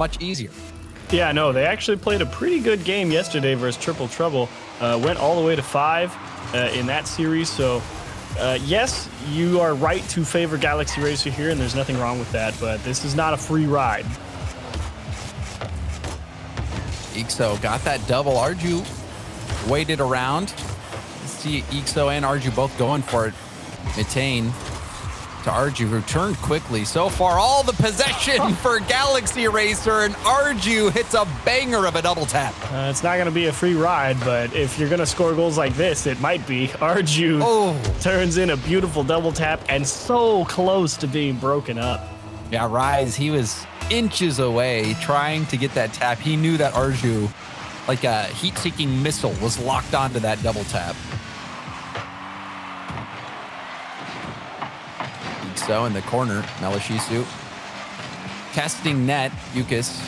much easier. Yeah, no, they actually played a pretty good game yesterday versus Triple Trouble. Went all the way to 5 in that series. So, yes, you are right to favor Galaxy Racer here, and there's nothing wrong with that. But this is not a free ride. Ixo got that double. Arju waited around. See Ixo and Arju both going for it. Mitane to Arju, who turned quickly. So far, all the possession for Galaxy Racer, and Arju hits a banger of a double tap. It's not going to be a free ride, but if you're going to score goals like this, it might be. Arju turns in a beautiful double tap and so close to being broken up. Yeah, Rise, he was inches away trying to get that tap. He knew that Arju, like a heat-seeking missile, was locked onto that double tap. So in the corner, Melashisu testing net. Yukis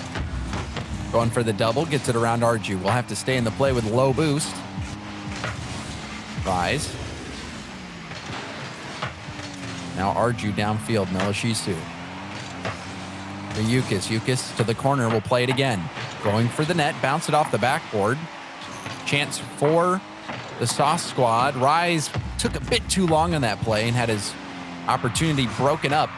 going for the double, gets it around Arju. We'll have to stay in the play with low boost. Rise. Now Arju downfield, Melashisu. The Yukis to the corner, will play it again. Going for the net, bounce it off the backboard. Chance for the SauceSquad. Rise took a bit too long on that play and had his opportunity broken up.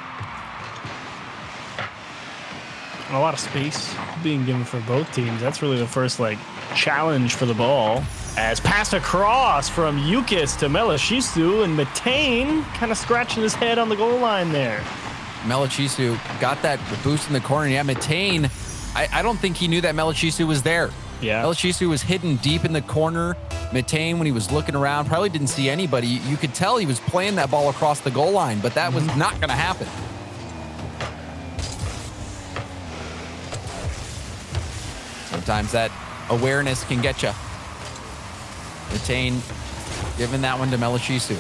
A lot of space being given for both teams. That's really the first challenge for the ball. As passed across from Yukis to Melashisu, and Mitane kind of scratching his head on the goal line there. Melashisu got that boost in the corner. Yeah, Mitane, I don't think he knew that Melashisu was there. Yeah. Melashisu was hidden deep in the corner. Mitane, when he was looking around, probably didn't see anybody. You could tell he was playing that ball across the goal line, but that was not going to happen. Sometimes that awareness can get you. Mitane giving that one to Melashisu.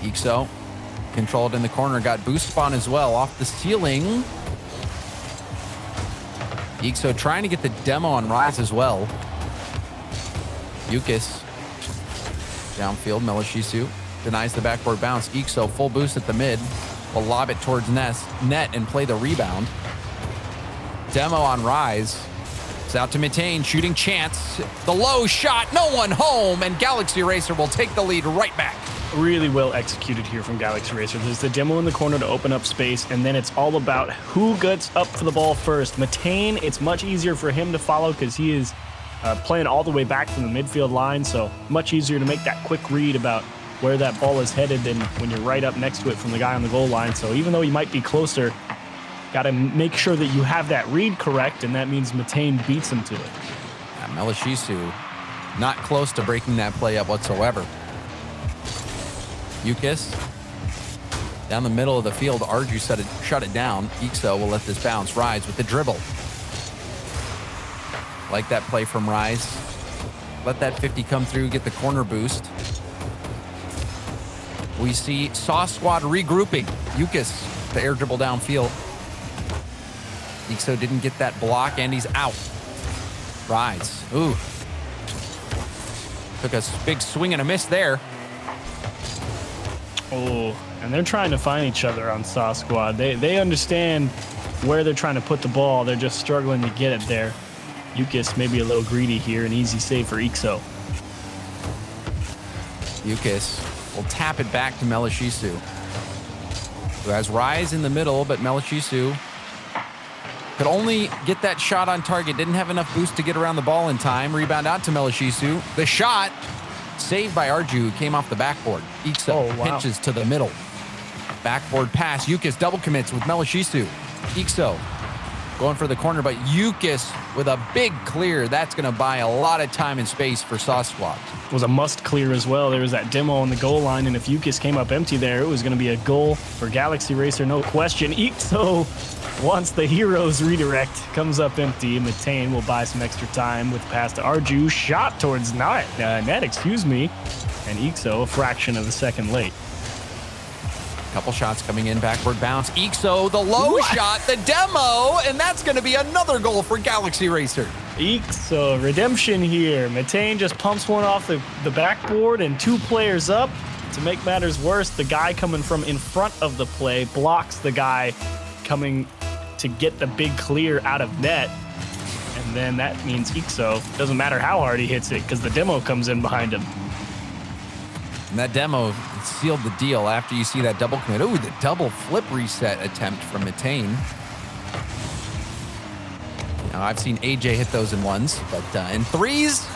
Ixo controlled in the corner, got boost spawn as well off the ceiling. Ixo trying to get the demo on Rise as well. Yukis downfield, Melashisu denies the backboard bounce. Ixo full boost at the mid, will lob it towards net and play the rebound. Demo on Rise. It's out to Mitane, shooting chance. The low shot, no one home, and Galaxy Racer will take the lead right back. Really well executed here from Galaxy Racer. There's the demo in the corner to open up space, and then it's all about who gets up for the ball first. Mitane, it's much easier for him to follow because he is playing all the way back from the midfield line, so much easier to make that quick read about where that ball is headed than when you're right up next to it from the guy on the goal line. So even though you might be closer, got to make sure that you have that read correct, and that means Mitane beats him to it. Yeah, Melashisu not close to breaking that play up whatsoever. Yukis down the middle of the field. Arju shut it down. Ixo will let this bounce. Rise with the dribble. Like that play from Rise. Let that 50 come through, get the corner boost. We see SauceSquad regrouping. Yukis, the air dribble downfield. Ixo didn't get that block, and he's out. Rise. Ooh. Took a big swing and a miss there. Oh, and they're trying to find each other on SauceSquad. They understand where they're trying to put the ball. They're just struggling to get it there. Yukis maybe a little greedy here. An easy save for Ixo. Yukis will tap it back to Melashisu, who has Rise in the middle, but Melashisu could only get that shot on target. Didn't have enough boost to get around the ball in time. Rebound out to Melashisu. The shot saved by Arju, who came off the backboard. Ixo pinches to the middle. Backboard pass. Yukis double commits with Melashisu. Ixo going for the corner, but Yukis with a big clear. That's going to buy a lot of time and space for SauceSquad. It was a must clear as well. There was that demo on the goal line, and if Yukis came up empty there, it was going to be a goal for Galaxy Racer, no question. Ixo, once the heroes redirect, comes up empty, and Mitane will buy some extra time with pass to Arju. Shot towards net, and Ixo a fraction of a second late. Couple shots coming in, backward bounce. Ixo, the low shot, the demo, and that's going to be another goal for Galaxy Racer. Ixo, redemption here. Mitane just pumps one off the backboard, and 2 players up. To make matters worse, the guy coming from in front of the play blocks the guy coming to get the big clear out of net. And then that means Ixo, doesn't matter how hard he hits it because the demo comes in behind him. And that demo sealed the deal after you see that double commit. Ooh, the double flip reset attempt from Metain. Now, I've seen AJ hit those in ones, but in threes,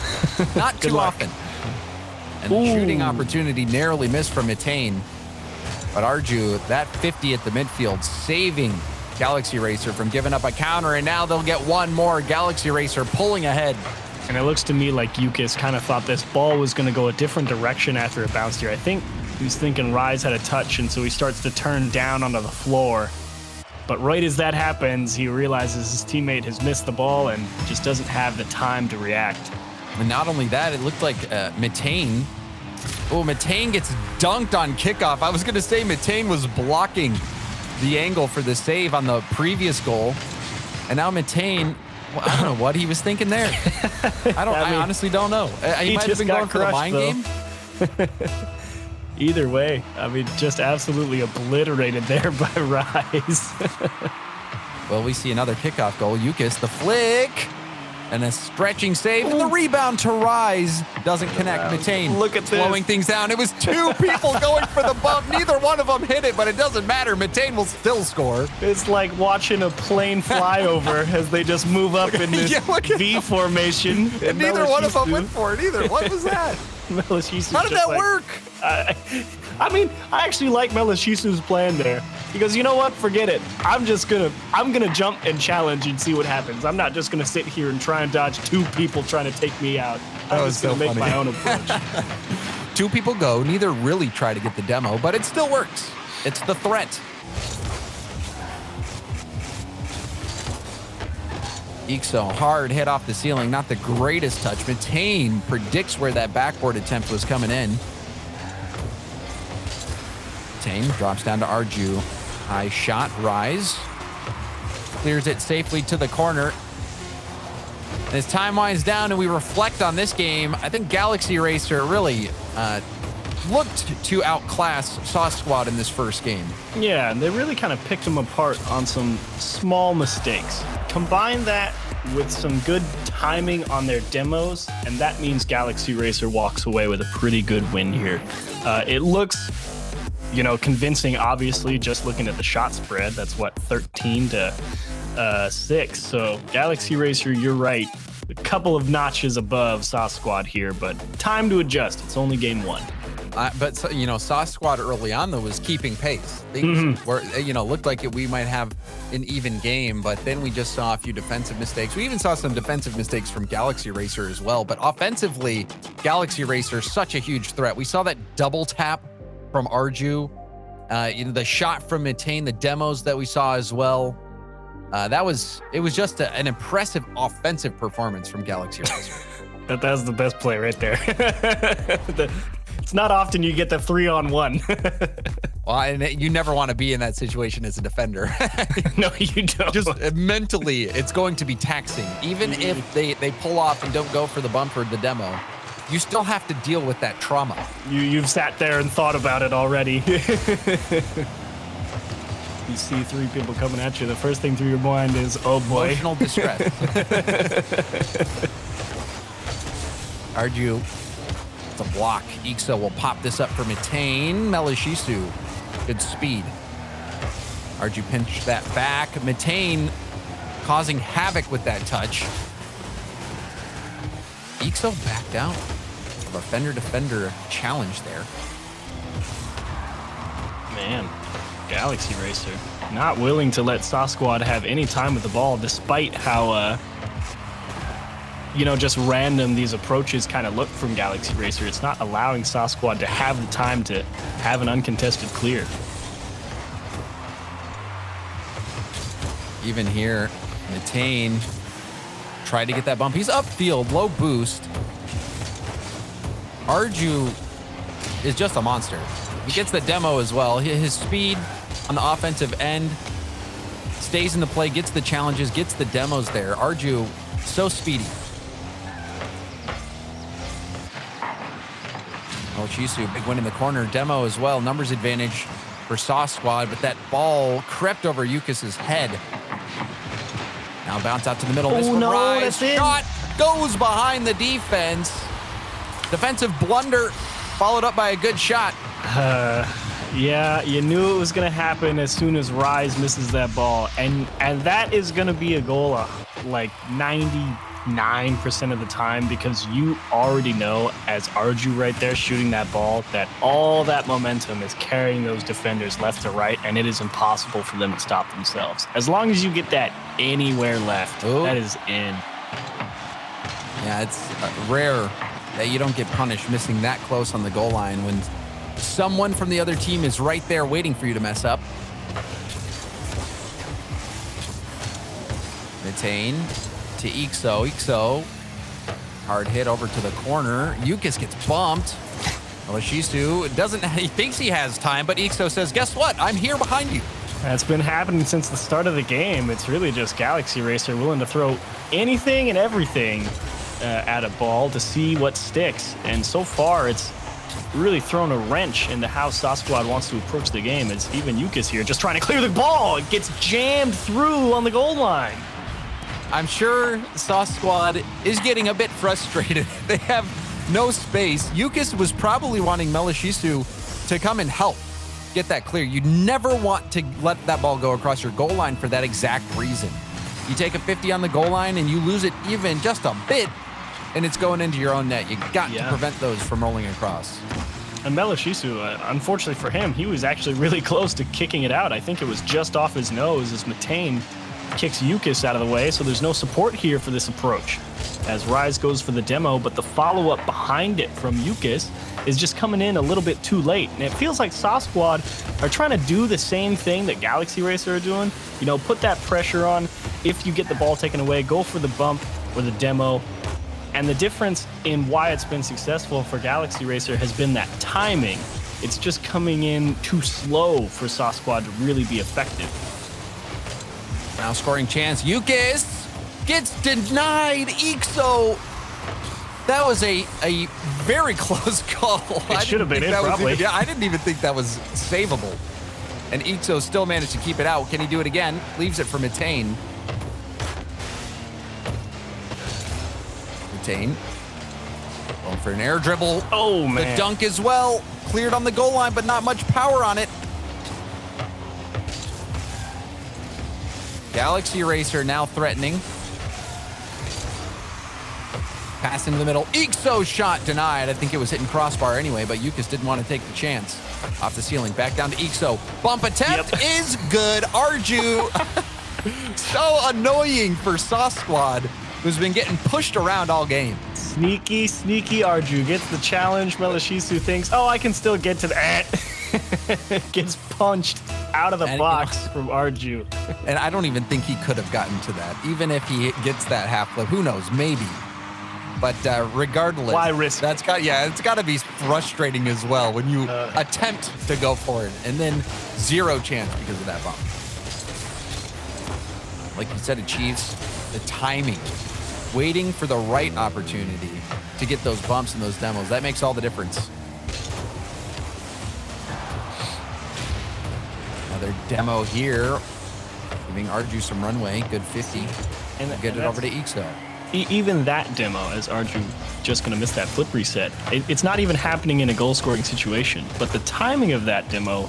not too often. And the shooting opportunity narrowly missed from Metain. But Arju, that 50 at the midfield, saving Galaxy Racer from giving up a counter, and now they'll get one more. Galaxy Racer pulling ahead. And it looks to me like Yukis kind of thought this ball was going to go a different direction after it bounced here. I think he was thinking Rise had a touch, and so he starts to turn down onto the floor. But right as that happens, he realizes his teammate has missed the ball and just doesn't have the time to react. And not only that, it looked like Metain. Oh, Metain gets dunked on kickoff. I was going to say Metain was blocking the angle for the save on the previous goal. And now Metain, well, I don't know what he was thinking there. I honestly don't know. He might have been going for the mind game. Either way, I mean, just absolutely obliterated there by Rise. Well, we see another kickoff goal. Yukis, the flick, and a stretching save, and the rebound to Rise doesn't connect. Metain, look at this, slowing things down. It was two people going for the bump. Neither one of them hit it, but it doesn't matter. Metain will still score. It's like watching a plane fly over as they just move up in this V formation. And neither one of them went for it either. What was that? How did that work? I mean, I actually like Melishisu's plan there because you know what? Forget it. I'm gonna jump and challenge and see what happens. I'm not just gonna sit here and try and dodge two people trying to take me out. I'm just gonna make my own approach. Two people go. Neither really try to get the demo, but it still works. It's the threat. Ixo, hard hit off the ceiling, not the greatest touch. Metain predicts where that backboard attempt was coming in. Metain drops down to Arju. High shot, Rise. Clears it safely to the corner. And as time winds down and we reflect on this game, I think Galaxy Racer really looked to outclass SauceSquad in this first game. Yeah, and they really kind of picked them apart on some small mistakes. Combine that with some good timing on their demos, and that means Galaxy Racer walks away with a pretty good win here. It looks, convincing, obviously, just looking at the shot spread. That's what, 13 to 6. So Galaxy Racer, you're right. A couple of notches above SauceSquad here, but time to adjust. It's only game one. But SauceSquad early on though was keeping pace. Things were, looked like we might have an even game, but then we just saw a few defensive mistakes. We even saw some defensive mistakes from Galaxy Racer as well. But offensively, Galaxy Racer such a huge threat. We saw that double tap from Arju, the shot from Metain, the demos that we saw as well. It was just an impressive offensive performance from Galaxy Racer. That was the best play right there. It's not often you get the 3-on-1. Well, and you never want to be in that situation as a defender. No, you don't. Just mentally, it's going to be taxing. Even if they pull off and don't go for the bump or the demo, you still have to deal with that trauma. You've sat there and thought about it already. You see three people coming at you, the first thing through your mind is, oh boy. Emotional distress. Arju, it's a block. Ixo will pop this up for Metain. Melishisu, good speed. Arju pinched that back. Metain causing havoc with that touch. Ixo backed out of a fender-to-fender challenge there. Man, Galaxy Racer not willing to let SauceSquad have any time with the ball, despite how just random these approaches kind of look from Galaxy Racer. It's not allowing SauceSquad to have the time to have an uncontested clear. Even here, Metain tried to get that bump. He's upfield, low boost. Arju is just a monster. He gets the demo as well. His speed on the offensive end stays in the play, gets the challenges, gets the demos there. Arju, so speedy. Chisu, big win in the corner. Demo as well. Numbers advantage for SauceSquad, but that ball crept over Yukis's head. Now bounce out to the middle. Miss Oh, from no, Rise. that's in. Shot goes behind the defense. Defensive blunder followed up by a good shot. Yeah, you knew it was going to happen as soon as Rise misses that ball. And that is going to be a goal like 99% of the time, because you already know, as Arju right there shooting that ball, that all that momentum is carrying those defenders left to right, and it is impossible for them to stop themselves. As long as you get that anywhere left, that is in. Yeah, it's rare that you don't get punished missing that close on the goal line when someone from the other team is right there waiting for you to mess up. Retain to Ixo. Ixo, hard hit over to the corner. Yukis gets bumped. Melishisu doesn't, he thinks he has time, but Ixo says, guess what? I'm here behind you. That's been happening since the start of the game. It's really just Galaxy Racer willing to throw anything and everything at a ball to see what sticks. And so far, it's really thrown a wrench into how SauceSquad wants to approach the game. It's even Yukis here just trying to clear the ball. It gets jammed through on the goal line. I'm sure SauceSquad is getting a bit frustrated. They have no space. Yukis was probably wanting Melishisu to come and help get that clear. You never want to let that ball go across your goal line for that exact reason. You take a 50 on the goal line and you lose it even just a bit, and it's going into your own net. You got to prevent those from rolling across. And Melishisu, unfortunately for him, he was actually really close to kicking it out. I think it was just off his nose as Matane kicks Yukis out of the way, so there's no support here for this approach. As Rise goes for the demo, but the follow-up behind it from Yukis is just coming in a little bit too late. And it feels like SauceSquad are trying to do the same thing that Galaxy Racer are doing. You know, put that pressure on. If you get the ball taken away, go for the bump or the demo. And the difference in why it's been successful for Galaxy Racer has been that timing. It's just coming in too slow for SauceSquad to really be effective. Now scoring chance. Yukis gets denied. Ixo. That was a very close call. It should have been it, probably. Yeah, I didn't even think that was savable. And Ixo still managed to keep it out. Can he do it again? Leaves it for Matane. Going for an air dribble. Oh, man. The dunk as well. Cleared on the goal line, but not much power on it. Galaxy Racer now threatening. Pass into the middle. Ixo shot denied. I think it was hitting crossbar anyway, but Yukis didn't want to take the chance. Off the ceiling. Back down to Ixo. Bump attempt is good. Arju. So annoying for SauceSquad, who's been getting pushed around all game. Sneaky Arju gets the challenge. Melishisu thinks, oh, I can still get to that. Gets punched out of the box from Arju. And I don't even think he could have gotten to that. Even if he gets that half flip, who knows, maybe. But regardless, why risk it's got to be frustrating as well when you attempt to go for it and then zero chance because of that bump. Like you said, achieves the timing, waiting for the right opportunity to get those bumps and those demos. That makes all the difference. Another demo here, giving Arju some runway. Good 50. And get it over to Ixo. Even that demo, as Arju just going to miss that flip reset, it's not even happening in a goal-scoring situation. But the timing of that demo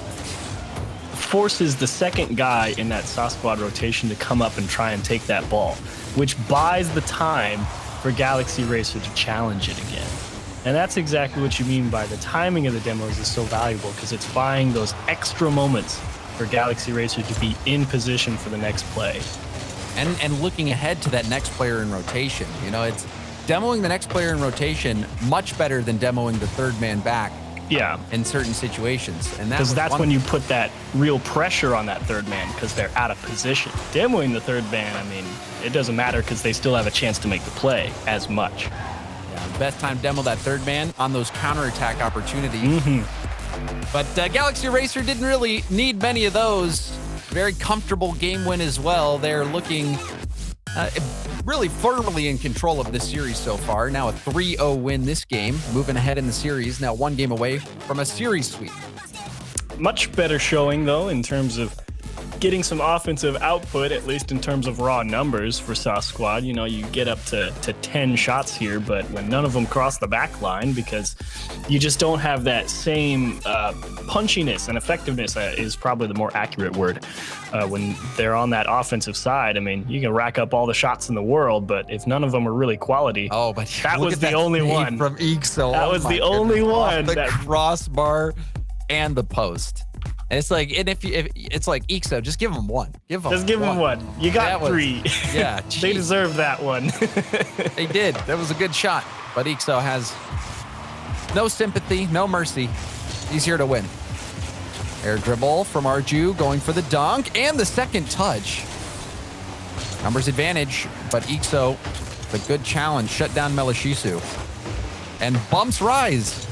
forces the second guy in that SauceSquad rotation to come up and try and take that ball, which buys the time for Galaxy Racer to challenge it again. And that's exactly what you mean by the timing of the demos is so valuable, because it's buying those extra moments for Galaxy Racer to be in position for the next play. And looking ahead to that next player in rotation. You know, it's demoing the next player in rotation much better than demoing the third man back. Yeah. In certain situations. And because that's when you put that real pressure on that third man, because they're out of position. Demoing the third man, I mean, it doesn't matter because they still have a chance to make the play as much. Yeah, best time to demo that third man on those counterattack opportunities. But Galaxy Racer didn't really need many of those. Very comfortable game win as well. They're looking really firmly in control of this series so far. Now a 3-0 win this game. Moving ahead in the series. Now one game away from a series sweep. Much better showing, though, in terms of getting some offensive output, at least in terms of raw numbers for SauceSquad. You know, you get up to 10 shots here, but when none of them cross the back line, because you just don't have that same punchiness and effectiveness is probably the more accurate word. When they're on that offensive side, I mean, you can rack up all the shots in the world, but if none of them are really quality, but that was the only one from Ixo. That was the only one. The crossbar and the post. And it's like, and if it's like Ixo, just give him one. Give him one. You got three. Yeah, they deserved that one. They did. That was a good shot. But Ixo has no sympathy, no mercy. He's here to win. Air dribble from Arju, going for the dunk and the second touch. Numbers advantage, but Ixo, the good challenge, shut down Melishisu. And bumps Rise.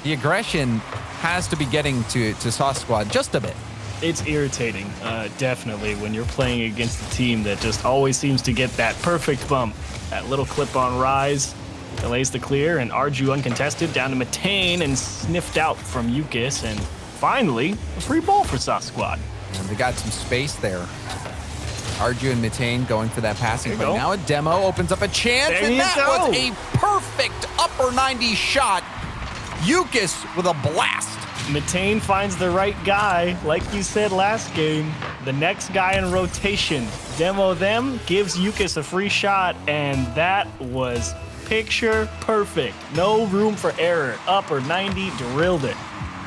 The aggression has to be getting to SauceSquad just a bit. It's irritating, definitely, when you're playing against a team that just always seems to get that perfect bump. That little clip on Rise delays the clear, and Arju uncontested down to Matane and sniffed out from Yukis, and finally, a free ball for SauceSquad. And they got some space there. Arju and Matane going for that passing play. Now a demo opens up a chance, and that was a perfect upper 90 shot. Yukis with a blast. Matane finds the right guy, like you said last game. The next guy in rotation, demo them, gives Yukis a free shot, and that was picture perfect. No room for error. Upper 90, drilled it.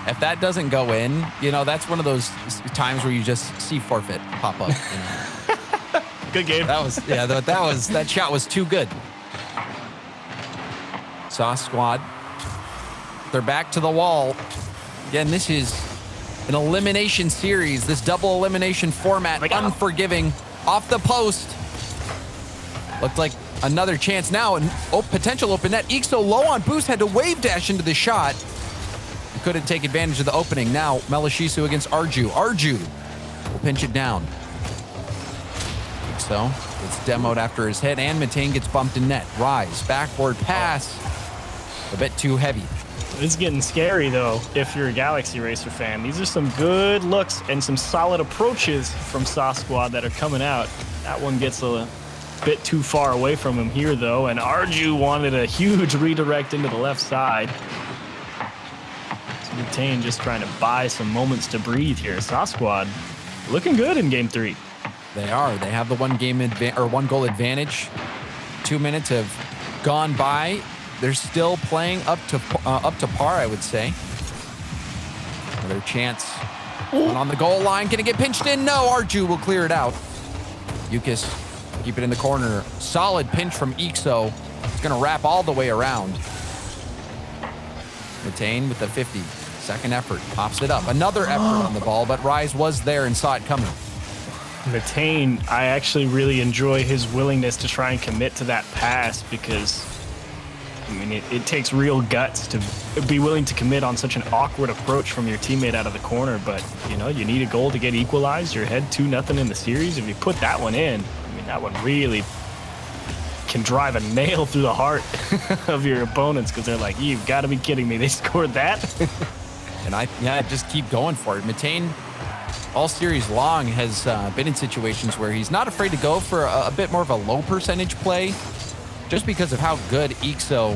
If that doesn't go in, you know, that's one of those times where you just see forfeit pop up. You know? Good game. That shot was too good. SauceSquad, they're back to the wall. Again, this is an elimination series, this double elimination format, unforgiving, off the post. Looked like another chance now, and potential open net. Ixo low on boost, had to wave dash into the shot. Couldn't take advantage of the opening. Now, Melishisu against Arju. Arju will pinch it down. So, it's demoed after his hit, and Matane gets bumped in net. Rise, backboard pass, a bit too heavy. It's getting scary, though, if you're a Galaxy Racer fan. These are some good looks and some solid approaches from SauceSquad that are coming out. That one gets a bit too far away from him here, though, and Arju wanted a huge redirect into the left side. Matane just trying to buy some moments to breathe here. SauceSquad looking good in Game 3. They are. They have the one goal advantage. 2 minutes have gone by. They're still playing up to par, I would say. Another chance. One on the goal line. Can it get pinched in? No. Arju will clear it out. Yukis keep it in the corner. Solid pinch from Ixo. It's going to wrap all the way around. Matane with the 50. Second effort. Pops it up. Another effort on the ball, but Rise was there and saw it coming. Matane, I actually really enjoy his willingness to try and commit to that pass because, I mean, it takes real guts to be willing to commit on such an awkward approach from your teammate out of the corner. But, you know, you need a goal to get equalized. You're ahead 2-0 in the series. If you put that one in, I mean, that one really can drive a nail through the heart of your opponents because they're like, you've got to be kidding me. They scored that? And I just keep going for it. Matane, all series long, has been in situations where he's not afraid to go for a bit more of a low percentage play just because of how good Ixo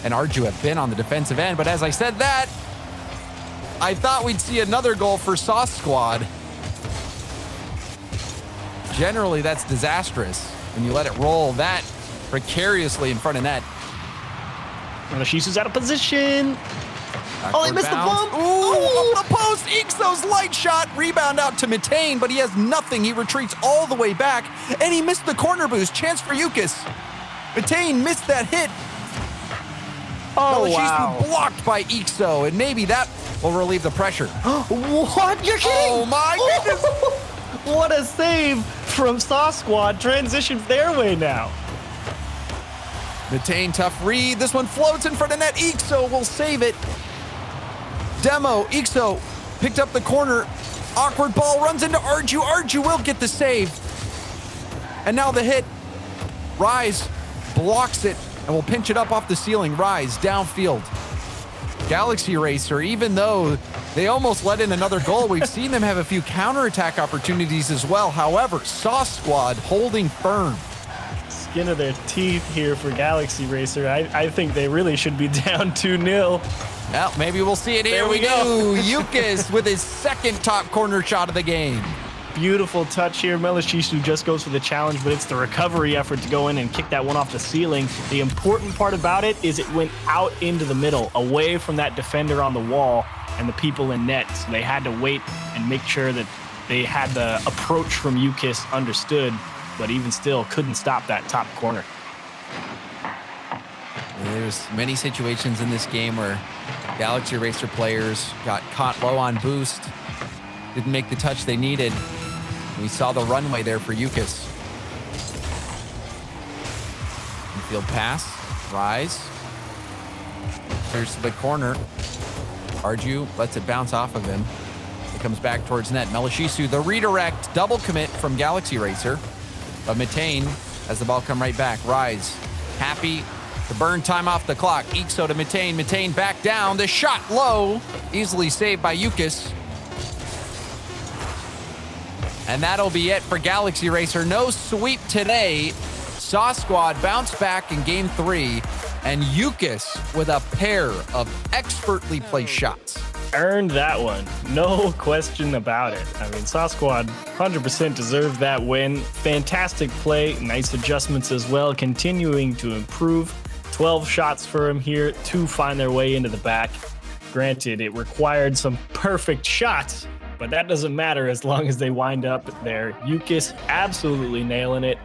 and Arju have been on the defensive end. But as I said that, I thought we'd see another goal for SauceSquad. Generally, that's disastrous when you let it roll that precariously in front of net. Shisu's out of position. Backward he missed bounce. the bump. Ooh, up the post. Ixo's light shot. Rebound out to Matane, but he has nothing. He retreats all the way back, and he missed the corner boost. Chance for Yukis. Matane missed that hit. Oh, wow. Blocked by Ixo, and maybe that will relieve the pressure. What? You're kidding? Oh, my goodness. What a save from SauceSquad. Transitions their way now. Matane, tough read. This one floats in front of net. Ixo will save it. Demo, Ixo picked up the corner. Awkward ball runs into Arju. Arju will get the save. And now the hit. Rise blocks it and will pinch it up off the ceiling. Rise downfield. Galaxy Racer, even though They almost let in another goal. We've seen them have a few counterattack opportunities as well. However, SauceSquad holding firm. Skin of their teeth here for Galaxy Racer. I think they really should be down 2-0. Well, maybe we'll see it here. There we go. do. Yukis with his second top corner shot of the game. Beautiful touch here. Melashisu just goes for the challenge, but it's the recovery effort to go in and kick that one off the ceiling. The important part about it is it went out into the middle, away from that defender on the wall and the people in net. So they had to wait and make sure that they had the approach from Yukis understood, but even still couldn't stop that top corner. There's many situations in this game where Galaxy Racer players got caught low on boost, didn't make the touch they needed. We saw the runway there for Yukis. Infield pass, Rise. Here's to the corner. Arju lets it bounce off of him. It comes back towards net. Melashisu, the redirect, double commit from Galaxy Racer. But Matane has the ball come right back. Rise, happy to burn time off the clock. Ixo to Matane. Matane back down. The shot low, easily saved by Yukis. And that'll be it for Galaxy Racer. No sweep today. SauceSquad bounced back in game 3. And Yukis with a pair of expertly placed shots. Earned that one. No question about it. I mean, SauceSquad 100% deserved that win. Fantastic play. Nice adjustments as well. Continuing to improve. 12 shots for him here to find their way into the back. Granted, it required some perfect shots, but that doesn't matter as long as they wind up there. Yukis absolutely nailing it.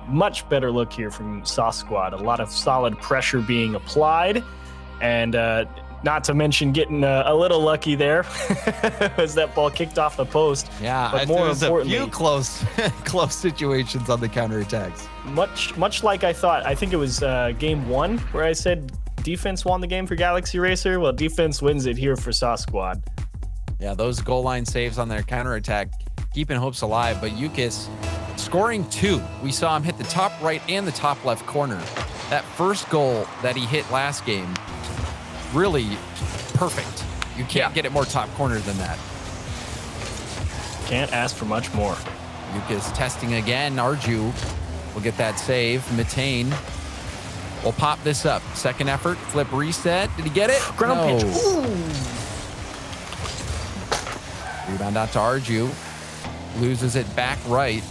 Much better look here from SauceSquad. A lot of solid pressure being applied, and not to mention getting a little lucky there as that ball kicked off the post. Yeah, but more importantly, a few close situations on the counterattacks. Much like I thought. I think it was game 1 where I said defense won the game for Galaxy Racer. Well, defense wins it here for SauceSquad. Yeah, those goal line saves on their counterattack, keeping hopes alive. But Yukis scoring 2. We saw him hit the top right and the top left corner. That first goal that he hit last game, really perfect. You can't get it more top corner than that. Can't ask for much more. Yukis testing again. Arju will get that save. Matane will pop this up. Second effort, flip reset. Did he get it? Ground pitch. Ooh. Rebound out to Arju. Loses it back right.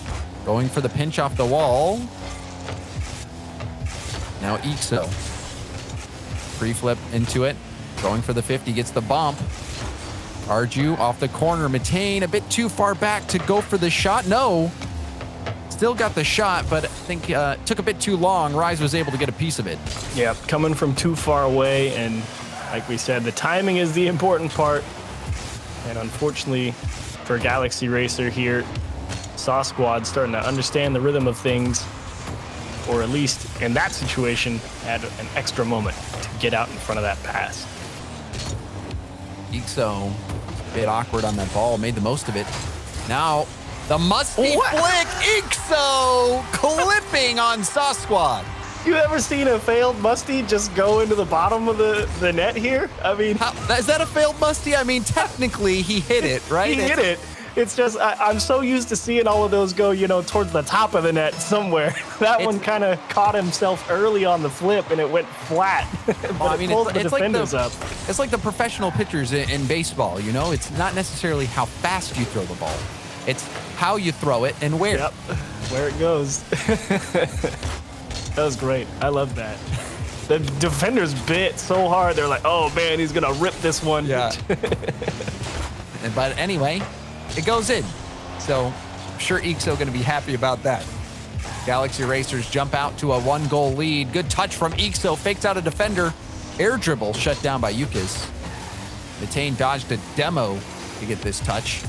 Going for the pinch off the wall. Now Ixo. Pre-flip into it. Going for the 50. Gets the bump. Arju off the corner. Matane a bit too far back to go for the shot. No. Still got the shot, but I think took a bit too long. Rise was able to get a piece of it. Yeah, coming from too far away. And like we said, the timing is the important part. And unfortunately for Galaxy Racer here, SauceSquad starting to understand the rhythm of things, or at least in that situation, had an extra moment to get out in front of that pass. Ixo, a bit awkward on that ball, made the most of it. Now, the musty flick, Ixo clipping on SauceSquad. You ever seen a failed musty just go into the bottom of the net here? I mean, is that a failed musty? I mean, technically he hit it, right? He hit it. It's just, I'm so used to seeing all of those go, towards the top of the net somewhere. That one kind of caught himself early on the flip and it went flat. Well, I mean, it's like the up. Professional pitchers in baseball, It's not necessarily how fast you throw the ball. It's how you throw it and where. Yep, where it goes. That was great. I love that. The defenders bit so hard. They're like, oh, man, he's going to rip this one. Yeah. But anyway, it goes in. So I'm sure Ixo going to be happy about that. Galaxy Racers jump out to a 1-goal lead. Good touch from Ixo. Fakes out a defender. Air dribble shut down by Yukis. Matane dodged a demo to get this touch.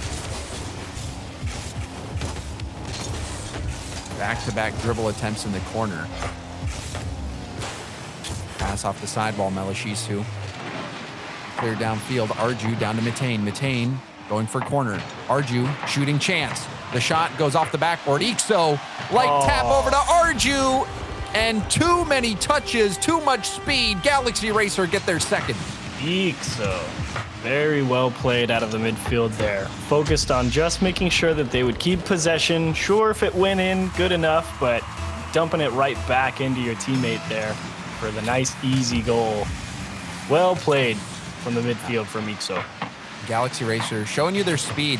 Back-to-back dribble attempts in the corner. Pass off the sidewall, Melashisu. Clear downfield, Arju down to Matane. Matane going for corner. Arju shooting chance. The shot goes off the backboard. Ixo, light tap over to Arju. And too many touches, too much speed. Galaxy Racer get their second. Ixo. Very well played out of the midfield there. Focused on just making sure that they would keep possession. Sure, if it went in, good enough, but dumping it right back into your teammate there for the nice, easy goal. Well played from the midfield from Ixo. Galaxy Racer showing you their speed.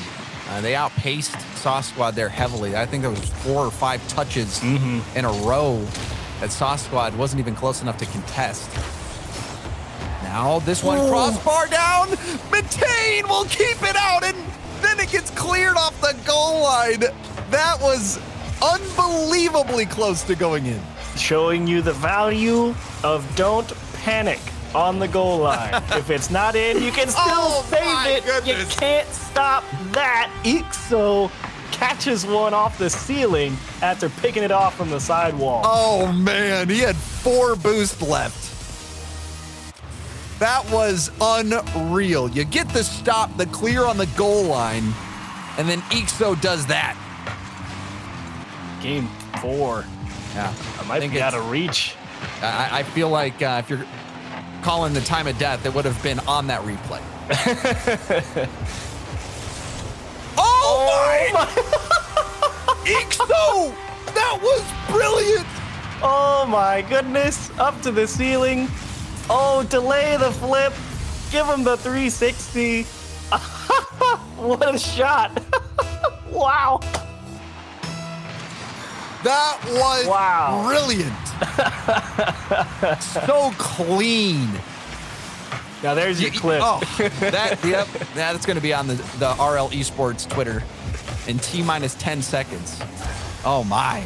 They outpaced SauceSquad there heavily. I think there was 4 or 5 touches in a row that SauceSquad wasn't even close enough to contest. Now this one crossbar down. Matane will keep it out, and then it gets cleared off the goal line. That was unbelievably close to going in. Showing you the value of don't panic on the goal line. If it's not in, you can still save it. Goodness. You can't stop that. Ixo catches one off the ceiling after picking it off from the sidewall. Oh man, he had 4 boost left. That was unreal. You get the stop, the clear on the goal line, and then Ixo does that. Game 4. Yeah, I might be out of reach. I feel like if you're calling the time of death, it would have been on that replay. Oh my! Ixo! That was brilliant! Oh my goodness, up to the ceiling. Oh, delay the flip. Give him the 360. What a shot. Wow. That was brilliant. So clean. Now there's your clip. Oh, that's going to be on the RL Esports Twitter in T-minus 10 seconds. Oh my.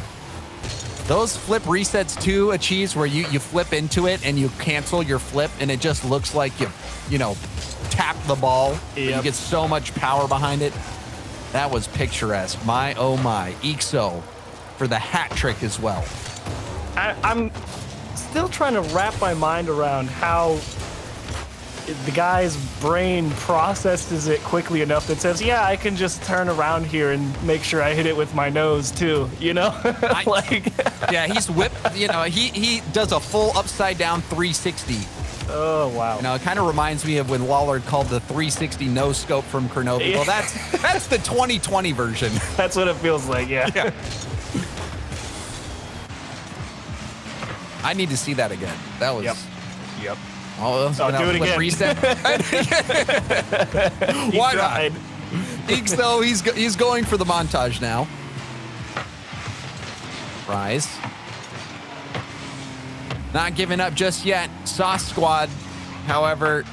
Those flip resets too, Achieves, where you flip into it and you cancel your flip and it just looks like you tap the ball. But you get so much power behind it. That was picturesque. My, oh my. Ixo for the hat trick as well. I'm still trying to wrap my mind around how the guy's brain processes it quickly enough that says, yeah, I can just turn around here and make sure I hit it with my nose too, you know? Yeah, he's whipped, he does a full upside down 360. Oh, wow. It kind of reminds me of when Lallard called the 360 no scope from Kronovi. Well, that's the 2020 version. That's what it feels like, yeah. I need to see that again. That was... Yep. Oh, do it again. Reset. Why not? Ixo, he's going for the montage now. Rise. Not giving up just yet. SauceSquad, however,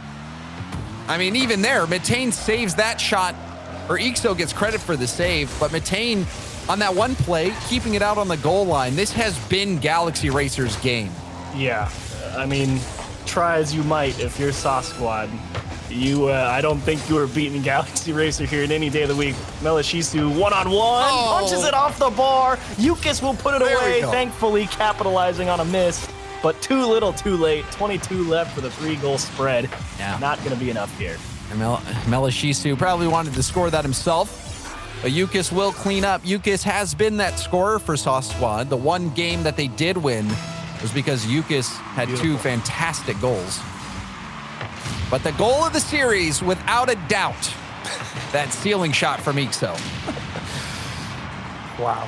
I mean, even there, Matane saves that shot, or Ixo gets credit for the save, but Matane, on that one play, keeping it out on the goal line, this has been Galaxy Racer's game. Yeah, I mean, try as you might if you're SauceSquad. I don't think you were beating Galaxy Racer here in any day of the week. Melishisu one-on-one, punches it off the bar. Yukis will put it away, thankfully capitalizing on a miss. But too little, too late. 22 left for the 3-goal spread. Yeah. Not going to be enough here. Melishisu probably wanted to score that himself, but Yukis will clean up. Yukis has been that scorer for SauceSquad. The one game that they did win was because Yukis had 2 fantastic goals. But the goal of the series, without a doubt, that ceiling shot from Ixo. Wow.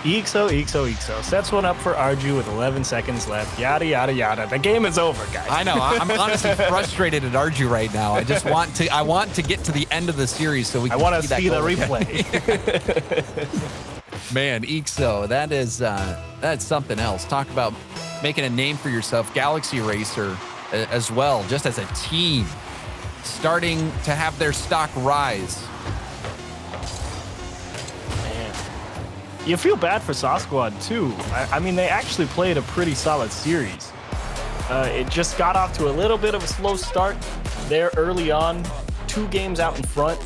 Ixo. Sets one up for Arju with 11 seconds left. Yada, yada, yada. The game is over, guys. I know. I'm honestly frustrated at Arju right now. I just want to get to the end of the series so we can see the replay. Man, Ixo, that's something else. Talk about making a name for yourself. Galaxy Racer as well, just as a team, starting to have their stock rise. You feel bad for SauceSquad too. I mean, they actually played a pretty solid series. It just got off to a little bit of a slow start there early on. 2 games out in front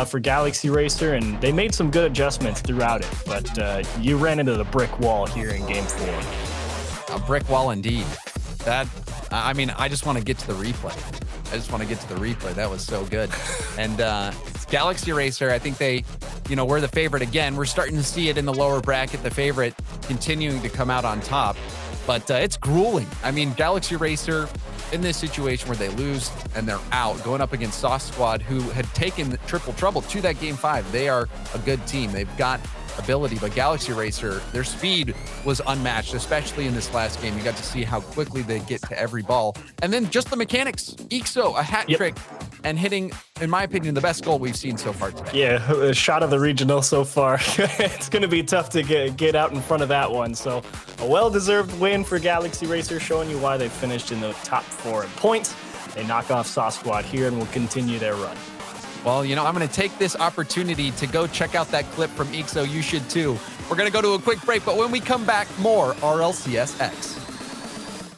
for Galaxy Racer, and they made some good adjustments throughout it. But you ran into the brick wall here in Game 4. A brick wall indeed. I mean, I just want to get to the replay. That was so good. And Galaxy Racer, I think they, we're the favorite again. We're starting to see it in the lower bracket, the favorite continuing to come out on top. But it's grueling. I mean, Galaxy Racer, in this situation where they lose and they're out, going up against SauceSquad, who had taken triple trouble to that game 5. They are a good team. They've got ability, but Galaxy Racer, their speed was unmatched, especially in this last game. You got to see how quickly they get to every ball. And then just the mechanics. Ixo, a hat trick, and hitting, in my opinion, the best goal we've seen so far today. Yeah, a shot of the regional so far. It's going to be tough to get out in front of that one. So a well-deserved win for Galaxy Racer, showing you why they finished in the top 4 in points. They knock off SauceSquad here and will continue their run. Well, you know, I'm going to take this opportunity to go check out that clip from Ixo. You should too. We're going to go to a quick break, but when we come back, more RLCS X.